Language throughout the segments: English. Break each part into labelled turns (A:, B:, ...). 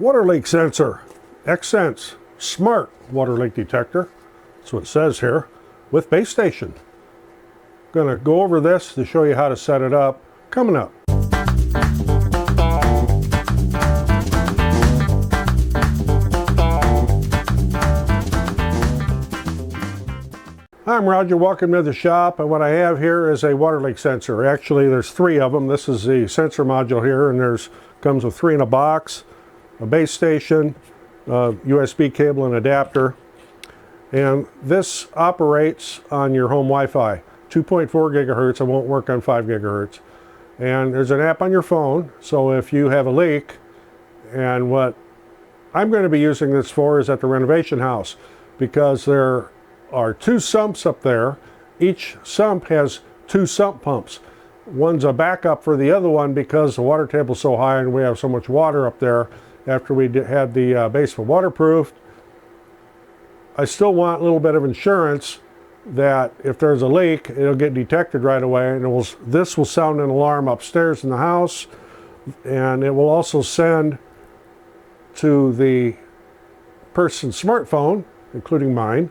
A: Water leak sensor, Xsense smart water leak detector. That's what it says here, with base station. Going to go over this to show you how to set it up coming up. I'm Roger, welcome to the shop, and what I have here is a water leak sensor. Actually, there's 3 of them. This is the sensor module here, and comes with 3 in a box, a base station, USB cable and adapter. And this operates on your home Wi-Fi, 2.4 gigahertz. It won't work on 5 gigahertz. And there's an app on your phone, so if you have a leak, and what I'm going to be using this for is at the renovation house, because there are 2 sumps up there. Each sump has 2 sump pumps. One's a backup for the other one because the water table's so high and we have so much water up there after we had the basement waterproofed. I still want a little bit of insurance that if there's a leak, it'll get detected right away, and this will sound an alarm upstairs in the house, and it will also send to the person's smartphone, including mine,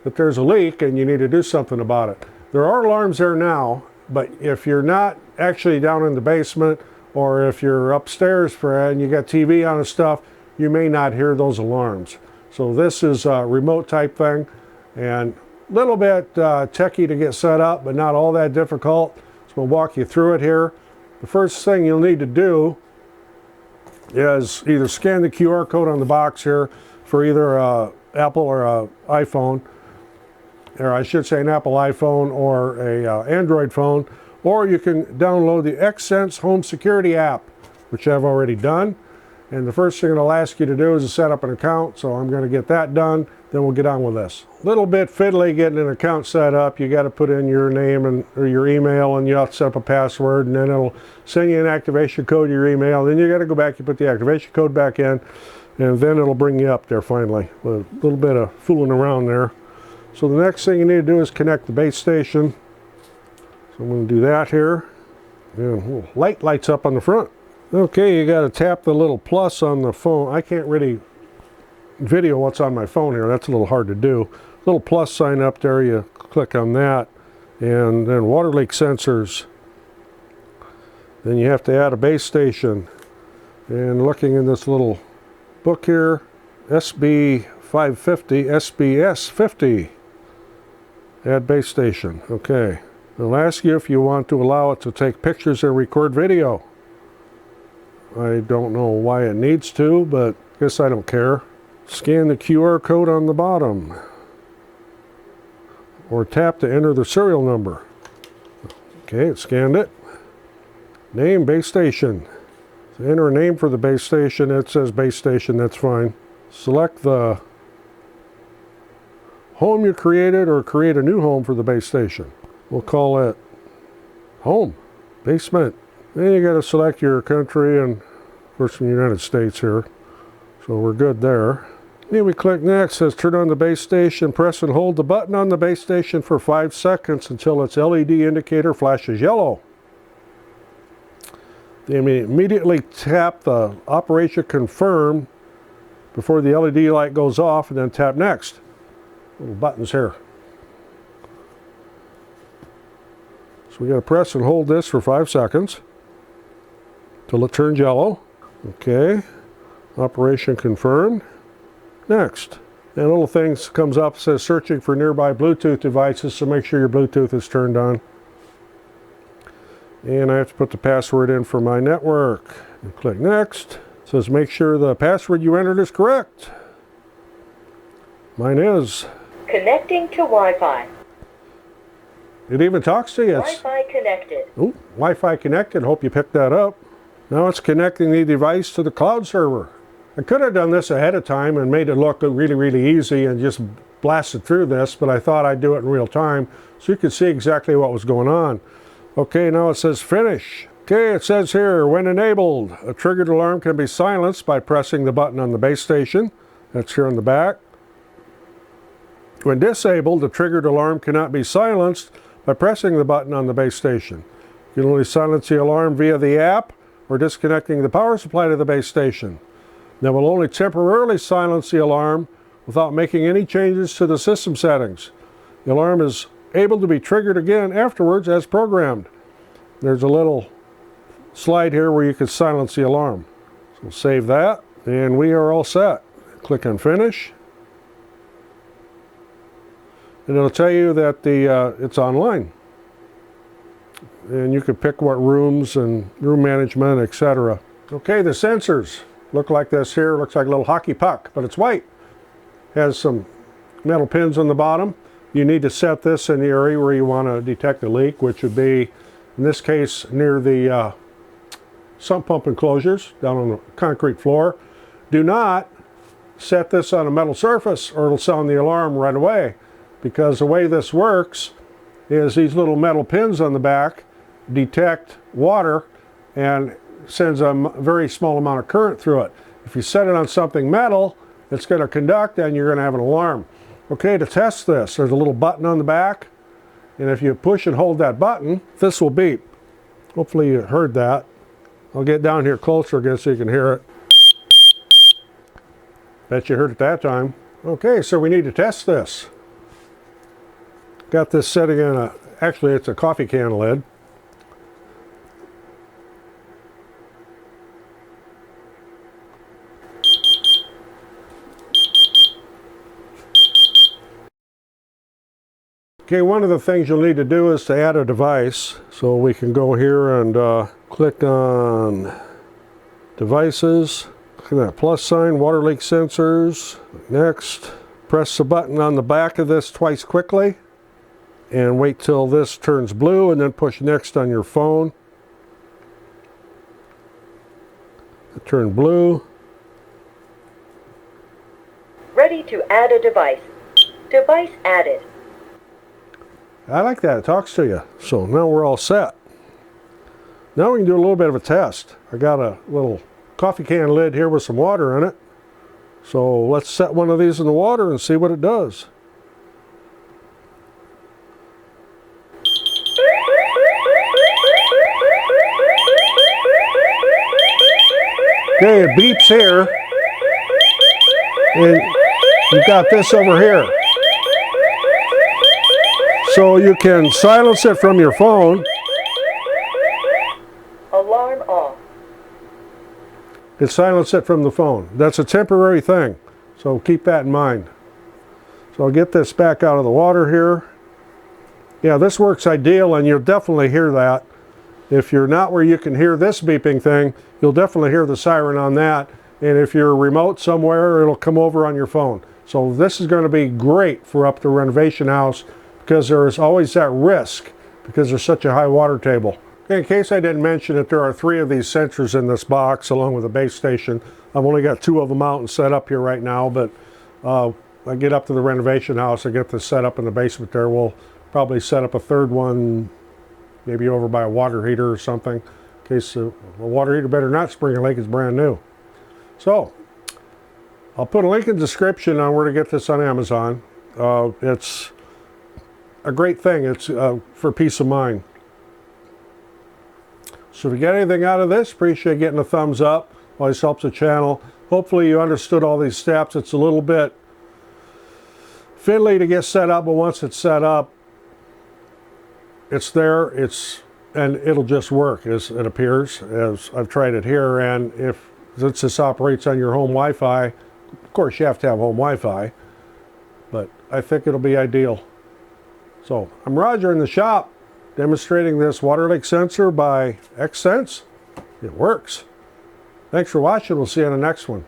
A: that there's a leak and you need to do something about it. There are alarms there now, but if you're not actually down in the basement, or if you're upstairs and you got TV on and stuff, you may not hear those alarms. So this is a remote type thing, and a little bit techy to get set up, but not all that difficult. So we'll walk you through it here. The first thing you'll need to do is either scan the QR code on the box here for either Apple or iPhone, or I should say an Apple iPhone or a Android phone, or you can download the Xsense Home Security app, which I've already done. And the first thing it'll ask you to do is to set up an account, so I'm going to get that done, then we'll get on with this. A little bit fiddly getting an account set up. You got to put in your name or your email, and you have to set up a password, and then it'll send you an activation code to your email. Then you got to go back, you put the activation code back in, and then it'll bring you up there finally. With a little bit of fooling around there. So the next thing you need to do is connect the base station. So I'm going to do that here. And light lights up on the front. Okay, you got to tap the little plus on the phone. I can't really video what's on my phone here. That's a little hard to do. Little plus sign up there, you click on that. And then water leak sensors. Then you have to add a base station. And looking in this little book here, SB 550, SBS 50. Add base station. Okay. It'll ask you if you want to allow it to take pictures or record video. I don't know why it needs to, but I guess I don't care. Scan the QR code on the bottom, or tap to enter the serial number. Okay, it scanned it. Name, base station. So enter a name for the base station. It says base station, that's fine. Select the home you created, or create a new home for the base station. We'll call it home, basement. Then you got to select your country, and of course from the United States here. So we're good there. Then we click next. It says turn on the base station. Press and hold the button on the base station for 5 seconds until its LED indicator flashes yellow. Then we immediately tap the operation confirm before the LED light goes off, and then tap next. Little buttons here. So we got to press and hold this for 5 seconds till it turns yellow. Okay. Operation confirmed. Next. And a little thing comes up, says searching for nearby Bluetooth devices, so make sure your Bluetooth is turned on. And I have to put the password in for my network. And click next. It says make sure the password you entered is correct. Mine is.
B: Connecting to Wi-Fi.
A: It even talks to you.
B: Wi-Fi connected.
A: Oh, Wi-Fi connected. Hope you picked that up. Now it's connecting the device to the cloud server. I could have done this ahead of time and made it look really, really easy and just blasted through this, but I thought I'd do it in real time so you could see exactly what was going on. Okay, now it says finish. Okay, it says here, when enabled, a triggered alarm can be silenced by pressing the button on the base station. That's here on the back. When disabled, the triggered alarm cannot be silenced by pressing the button on the base station. You can only silence the alarm via the app or disconnecting the power supply to the base station. That will only temporarily silence the alarm without making any changes to the system settings. The alarm is able to be triggered again afterwards as programmed. There's a little slide here where you can silence the alarm. So save that, and we are all set. Click on Finish. And it'll tell you that it's online. And you can pick what rooms and room management, etc. Okay, the sensors look like this here. Looks like a little hockey puck, but it's white. Has some metal pins on the bottom. You need to set this in the area where you want to detect a leak, which would be, in this case, near the sump pump enclosures down on the concrete floor. Do not set this on a metal surface or it'll sound the alarm right away, because the way this works is these little metal pins on the back detect water and sends a very small amount of current through it. If you set it on something metal, it's going to conduct and you're going to have an alarm. Okay, to test this, there's a little button on the back, and if you push and hold that button, this will beep. Hopefully you heard that. I'll get down here closer again so you can hear it. Bet you heard it that time. Okay, so we need to test this. Got this setting in actually it's a coffee can lid. Okay, one of the things you'll need to do is to add a device. So we can go here and click on Devices. Look at that plus sign, water leak sensors. Next, press the button on the back of this twice quickly. And wait till this turns blue and then push next on your phone. It turned blue.
B: Ready to add a device. Device added.
A: I like that, it talks to you. So now we're all set. Now we can do a little bit of a test. I got a little coffee can lid here with some water in it. So let's set one of these in the water and see what it does. Okay, it beeps here. And you've got this over here. So you can silence it from your phone.
B: Alarm off.
A: And silence it from the phone. That's a temporary thing, so keep that in mind. So I'll get this back out of the water here. Yeah, this works ideal, and you'll definitely hear that. If you're not where you can hear this beeping thing, you'll definitely hear the siren on that. And if you're remote somewhere, it'll come over on your phone. So this is going to be great for up to renovation house, because there is always that risk because there's such a high water table. Okay, in case I didn't mention it, there are 3 of these sensors in this box along with the base station. I've only got 2 of them out and set up here right now, but I get up to the renovation house, I get this set up in the basement there. We'll probably set up a 3rd one, maybe over by a water heater or something, in case the water heater better not spring a leak, it's brand new. So, I'll put a link in the description on where to get this on Amazon. It's a great thing. It's for peace of mind. So if you get anything out of this, appreciate getting a thumbs up. Always helps the channel. Hopefully you understood all these steps. It's a little bit fiddly to get set up, but once it's set up, it's there. And it'll just work as it appears, as I've tried it here. And since this operates on your home Wi-Fi, of course you have to have home Wi-Fi, but I think it'll be ideal. So I'm Roger in the shop demonstrating this water leak sensor by Xsense. It works. Thanks for watching. We'll see you on the next one.